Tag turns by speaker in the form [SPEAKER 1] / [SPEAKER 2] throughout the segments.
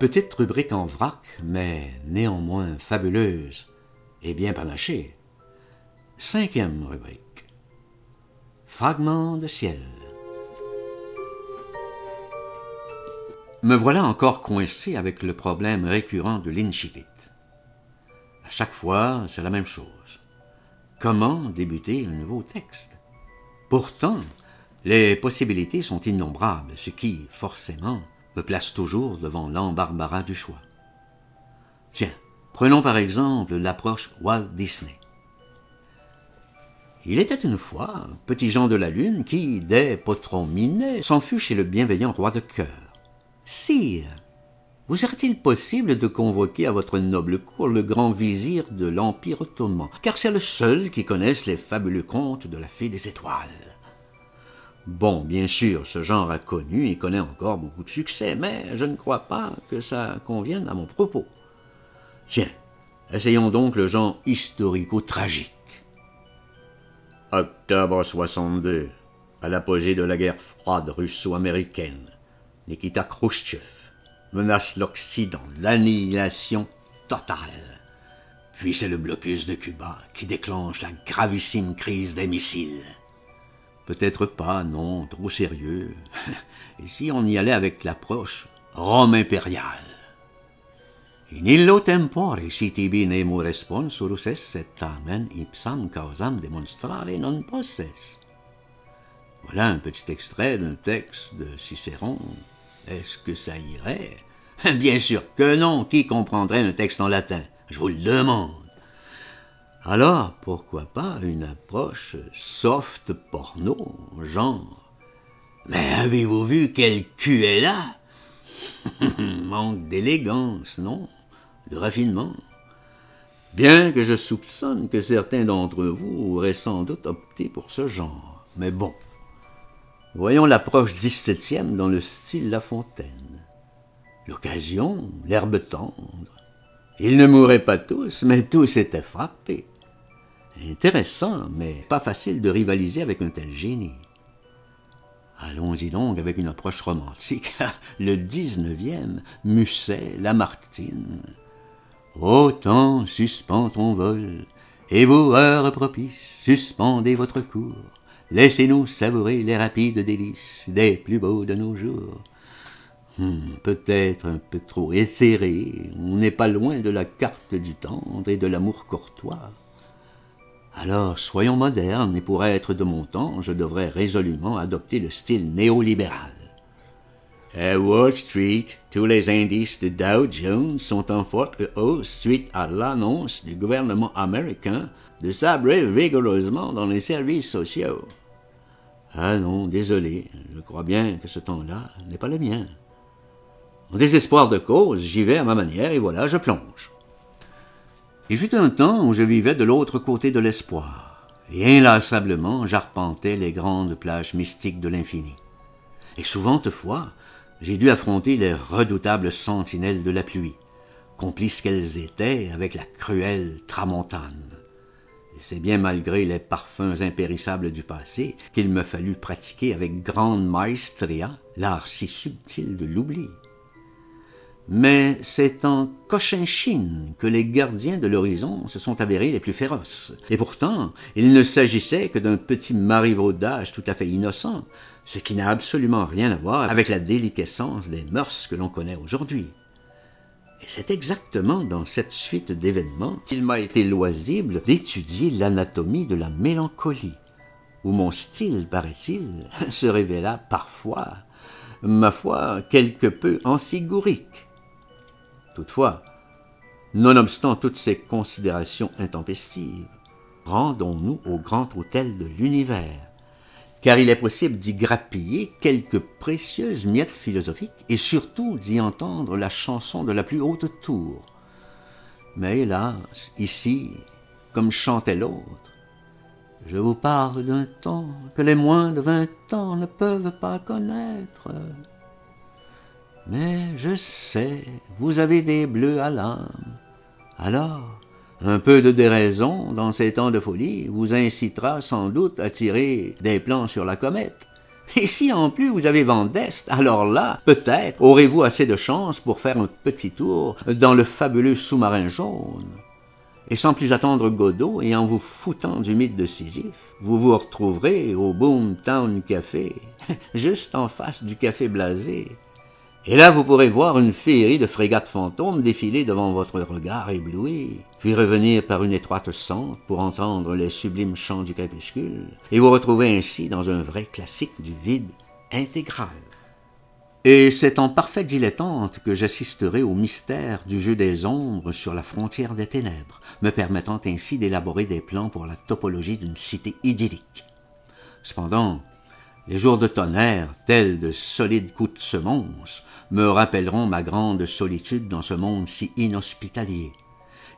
[SPEAKER 1] petite rubrique en vrac, mais néanmoins fabuleuse et bien panachée. 5e rubrique. Fragment de ciel. Me voilà encore coincé avec le problème récurrent de l'incipit. À chaque fois, c'est la même chose. Comment débuter un nouveau texte? Pourtant, les possibilités sont innombrables, ce qui, forcément, me place toujours devant l'embarras du choix. Tiens, prenons par exemple l'approche Walt Disney. Il était une fois un petit Jean de la Lune qui, dès pas trop minet, s'en fut chez le bienveillant roi de cœur. « Sire, vous serait-il possible de convoquer à votre noble cour le grand vizir de l'Empire ottoman, car c'est le seul qui connaisse les fabuleux contes de la Fée des Étoiles. » Bon, bien sûr, ce genre a connu et connaît encore beaucoup de succès, mais je ne crois pas que ça convienne à mon propos. Tiens, essayons donc le genre historico-tragique. Octobre 62, à l'apogée de la guerre froide russo-américaine, Nikita Khrouchtchev menace l'Occident d'annihilation totale. Puis c'est le blocus de Cuba qui déclenche la gravissime crise des missiles. Peut-être pas, non, trop sérieux. Et si on y allait avec l'approche Rome impériale? In illo tempore si tibi nemo responsurus es et tamen ipsam causam demonstrare non posses. Voilà un petit extrait d'un texte de Cicéron. Est-ce que ça irait? Bien sûr que non. Qui comprendrait un texte en latin? Je vous le demande. Alors, pourquoi pas une approche soft porno, genre « Mais avez-vous vu quel cul est là? » Manque d'élégance, non? De raffinement. Bien que je soupçonne que certains d'entre vous auraient sans doute opté pour ce genre. Mais bon, voyons l'approche 17e dans le style La Fontaine. L'occasion, l'herbe tendre. Ils ne mouraient pas tous, mais tous étaient frappés. Intéressant, mais pas facile de rivaliser avec un tel génie. Allons-y donc avec une approche romantique. Le 19e, Musset, Lamartine. Ô temps, suspends ton vol, et vous, heures propices, suspendez votre cours. Laissez-nous savourer les rapides délices des plus beaux de nos jours. Peut-être un peu trop éthéré, on n'est pas loin de la carte du tendre et de l'amour courtois. Alors, soyons modernes, et pour être de mon temps, je devrais résolument adopter le style néolibéral. À Wall Street, tous les indices de Dow Jones sont en forte hausse suite à l'annonce du gouvernement américain de sabrer vigoureusement dans les services sociaux. Ah non, désolé, je crois bien que ce temps-là n'est pas le mien. En désespoir de cause, j'y vais à ma manière et voilà, je plonge. Il fut un temps où je vivais de l'autre côté de l'espoir, et inlassablement j'arpentais les grandes plages mystiques de l'infini. Et souvent, toutefois, j'ai dû affronter les redoutables sentinelles de la pluie, complices qu'elles étaient avec la cruelle tramontane. Et c'est bien malgré les parfums impérissables du passé qu'il me fallut pratiquer avec grande maestria l'art si subtil de l'oubli. Mais c'est en Cochinchine que les gardiens de l'horizon se sont avérés les plus féroces. Et pourtant, il ne s'agissait que d'un petit marivaudage tout à fait innocent, ce qui n'a absolument rien à voir avec la déliquescence des mœurs que l'on connaît aujourd'hui. Et c'est exactement dans cette suite d'événements qu'il m'a été loisible d'étudier l'anatomie de la mélancolie, où mon style, paraît-il, se révéla parfois, ma foi, quelque peu amphigorique. Toutefois, nonobstant toutes ces considérations intempestives, rendons-nous au grand hôtel de l'univers, car il est possible d'y grappiller quelques précieuses miettes philosophiques et surtout d'y entendre la chanson de la plus haute tour. Mais hélas, ici, comme chantait l'autre, je vous parle d'un temps que les moins de 20 ans ne peuvent pas connaître. Mais je sais, vous avez des bleus à l'âme. Alors, un peu de déraison dans ces temps de folie vous incitera sans doute à tirer des plans sur la comète, Et si en plus vous avez vent d'est, alors là, peut-être aurez-vous assez de chance pour faire un petit tour dans le fabuleux sous-marin jaune. Et sans plus attendre Godot, et en vous foutant du mythe de Sisyphe, vous vous retrouverez au Boomtown Café, juste en face du Café Blasé. Et là, vous pourrez voir une féerie de frégates fantômes défiler devant votre regard ébloui, puis revenir par une étroite sente pour entendre les sublimes chants du crépuscule, et vous retrouver ainsi dans un vrai classique du vide intégral. Et c'est en parfaite dilettante que j'assisterai au mystère du jeu des ombres sur la frontière des ténèbres, me permettant ainsi d'élaborer des plans pour la topologie d'une cité idyllique. Cependant, les jours de tonnerre, tels de solides coups de semonce, me rappelleront ma grande solitude dans ce monde si inhospitalier.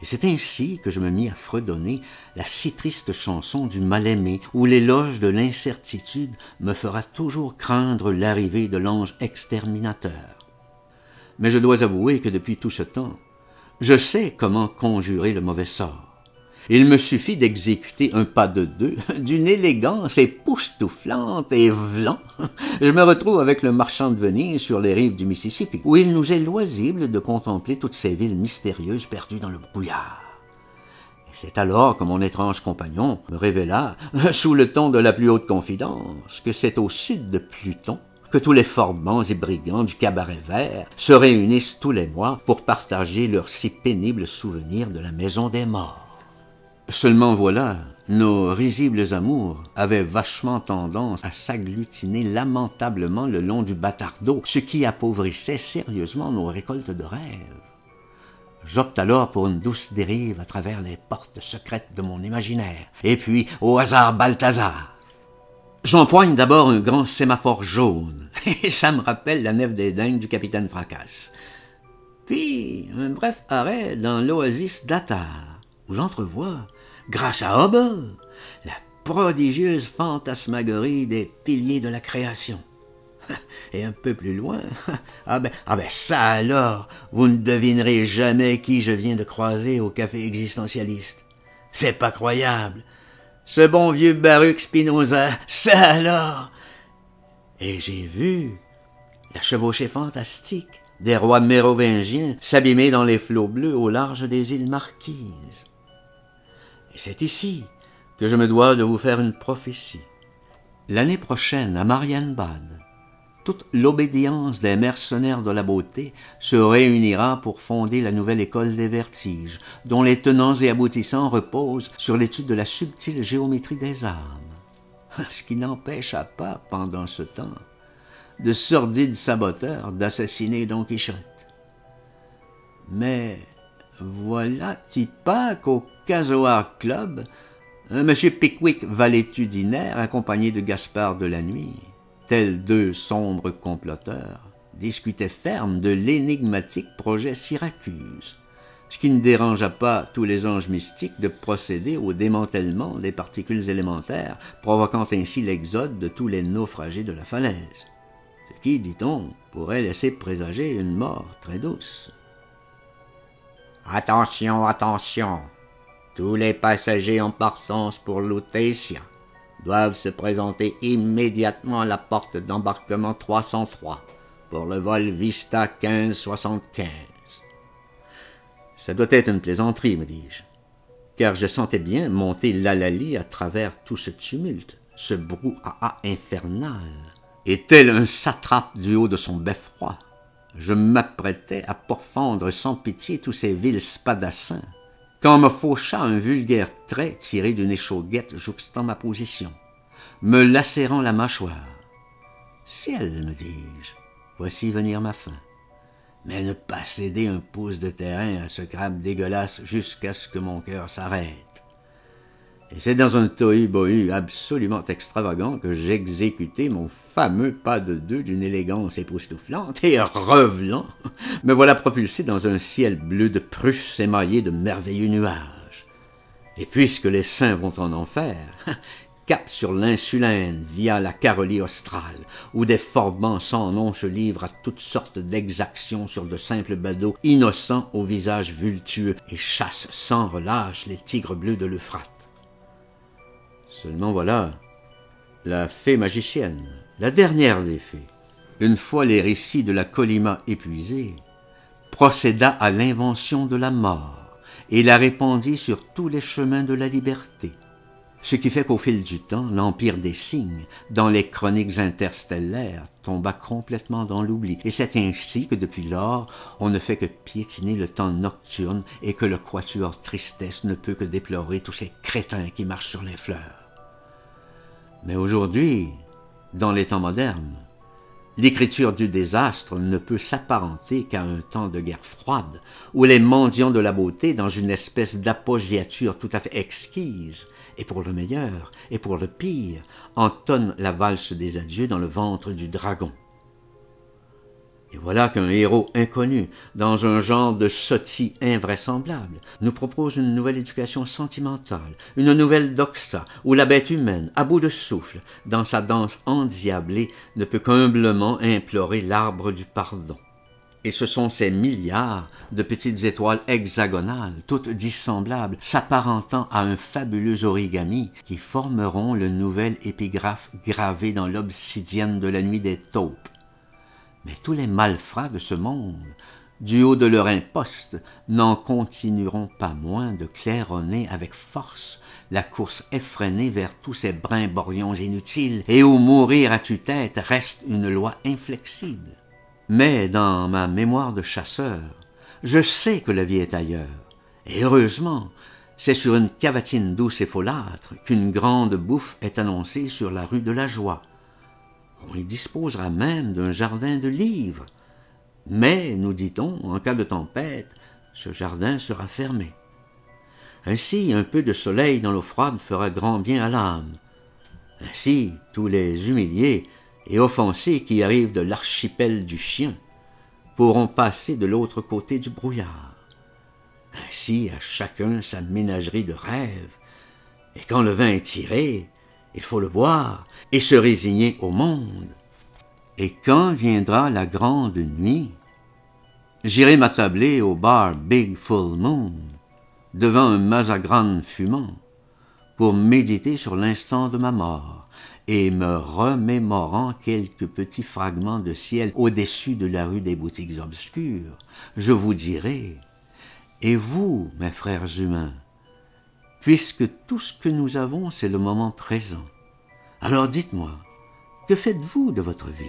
[SPEAKER 1] Et c'est ainsi que je me mis à fredonner la si triste chanson du mal-aimé, où l'éloge de l'incertitude me fera toujours craindre l'arrivée de l'ange exterminateur. Mais je dois avouer que depuis tout ce temps, je sais comment conjurer le mauvais sort. Il me suffit d'exécuter un pas de deux d'une élégance époustouflante et vlan. Je me retrouve avec le marchand de Venise sur les rives du Mississippi, où il nous est loisible de contempler toutes ces villes mystérieuses perdues dans le brouillard. Et c'est alors que mon étrange compagnon me révéla, sous le ton de la plus haute confidence, que c'est au sud de Pluton que tous les forbans et brigands du cabaret vert se réunissent tous les mois pour partager leurs si pénibles souvenirs de la maison des morts. Seulement voilà, nos risibles amours avaient vachement tendance à s'agglutiner lamentablement le long du Bâtardot, ce qui appauvrissait sérieusement nos récoltes de rêves. J'opte alors pour une douce dérive à travers les portes secrètes de mon imaginaire, et puis au hasard Balthazar. J'empoigne d'abord un grand sémaphore jaune, et ça me rappelle la nef des dingues du capitaine Fracasse. Puis un bref arrêt dans l'oasis d'Attar, où j'entrevois, grâce à Hubble, la prodigieuse fantasmagorie des piliers de la création. Et un peu plus loin, ah ben ça alors, vous ne devinerez jamais qui je viens de croiser au café existentialiste. C'est pas croyable. Ce bon vieux Baruch Spinoza, ça alors. Et j'ai vu la chevauchée fantastique des rois mérovingiens s'abîmer dans les flots bleus au large des îles Marquises. Et c'est ici que je me dois de vous faire une prophétie. L'année prochaine, à Marienbad, toute l'obédience des mercenaires de la beauté se réunira pour fonder la nouvelle école des vertiges, dont les tenants et aboutissants reposent sur l'étude de la subtile géométrie des âmes. Ce qui n'empêcha pas, pendant ce temps, de sordides saboteurs d'assassiner Don Quichotte. Mais voilà pas qu'au Casoar Club, un monsieur Pickwick valétudinaire accompagné de Gaspard de la Nuit, tels deux sombres comploteurs, discutaient ferme de l'énigmatique projet Syracuse, ce qui ne dérangea pas tous les anges mystiques de procéder au démantèlement des particules élémentaires, provoquant ainsi l'exode de tous les naufragés de la falaise, ce qui, dit-on, pourrait laisser présager une mort très douce. Attention, attention, tous les passagers en partance pour Lutetia doivent se présenter immédiatement à la porte d'embarquement 303 pour le vol Vista 1575. Ça doit être une plaisanterie, me dis-je, car je sentais bien monter l'Alali à travers tout ce tumulte, ce brouhaha infernal, et tel un satrape du haut de son beffroi, je m'apprêtais à pourfendre sans pitié tous ces vils spadassins, quand me faucha un vulgaire trait tiré d'une échauguette jouxtant ma position, me lacérant la mâchoire. Ciel, me dis-je, voici venir ma fin. Mais ne pas céder un pouce de terrain à ce crabe dégueulasse jusqu'à ce que mon cœur s'arrête. Et c'est dans un tohu-bohu absolument extravagant que j'exécutai mon fameux pas de deux d'une élégance époustouflante, et revenant, me voilà propulsé dans un ciel bleu de Prusse émaillé de merveilleux nuages. Et puisque les saints vont en enfer, cap sur l'insulaine via la Carolie australe, où des forbans sans nom se livrent à toutes sortes d'exactions sur de simples badauds innocents au visage vultueux et chassent sans relâche les tigres bleus de l'Euphrate. Seulement voilà, La fée magicienne, la dernière des fées, une fois les récits de la Colima épuisés, procéda à l'invention de la mort et la répandit sur tous les chemins de la liberté. Ce qui fait qu'au fil du temps, l'empire des signes, dans les chroniques interstellaires, tomba complètement dans l'oubli. Et c'est ainsi que depuis lors, on ne fait que piétiner le temps nocturne et que le quatuor tristesse ne peut que déplorer tous ces crétins qui marchent sur les fleurs. Mais aujourd'hui, dans les temps modernes, l'écriture du désastre ne peut s'apparenter qu'à un temps de guerre froide, où les mendiants de la beauté, dans une espèce d'apoggiature tout à fait exquise, et pour le meilleur et pour le pire, entonnent la valse des adieux dans le ventre du dragon. Et voilà qu'un héros inconnu, dans un genre de sotie invraisemblable, nous propose une nouvelle éducation sentimentale, une nouvelle doxa, où la bête humaine, à bout de souffle, dans sa danse endiablée, ne peut qu'humblement implorer l'arbre du pardon. Et ce sont ces milliards de petites étoiles hexagonales, toutes dissemblables, s'apparentant à un fabuleux origami, qui formeront le nouvel épigraphe gravé dans l'obsidienne de la nuit des taupes. Mais tous les malfrats de ce monde, du haut de leur imposte, n'en continueront pas moins de claironner avec force la course effrénée vers tous ces brimborions inutiles, et où mourir à tue-tête reste une loi inflexible. Mais dans ma mémoire de chasseur, je sais que la vie est ailleurs, et heureusement, c'est sur une cavatine douce et folâtre qu'une grande bouffe est annoncée sur la rue de la Joie. On y disposera même d'un jardin de livres. Mais, nous dit-on, en cas de tempête, ce jardin sera fermé. Ainsi, un peu de soleil dans l'eau froide fera grand bien à l'âme. Ainsi, tous les humiliés et offensés qui arrivent de l'archipel du chien pourront passer de l'autre côté du brouillard. Ainsi, à chacun sa ménagerie de rêve. Et quand le vin est tiré, il faut le boire et se résigner au monde. Et quand viendra la grande nuit, j'irai m'attabler au bar Big Full Moon, devant un mazagran fumant, pour méditer sur l'instant de ma mort, et me remémorant quelques petits fragments de ciel au-dessus de la rue des boutiques obscures, je vous dirai, et vous, mes frères humains, puisque tout ce que nous avons, c'est le moment présent. Alors dites-moi, que faites-vous de votre vie?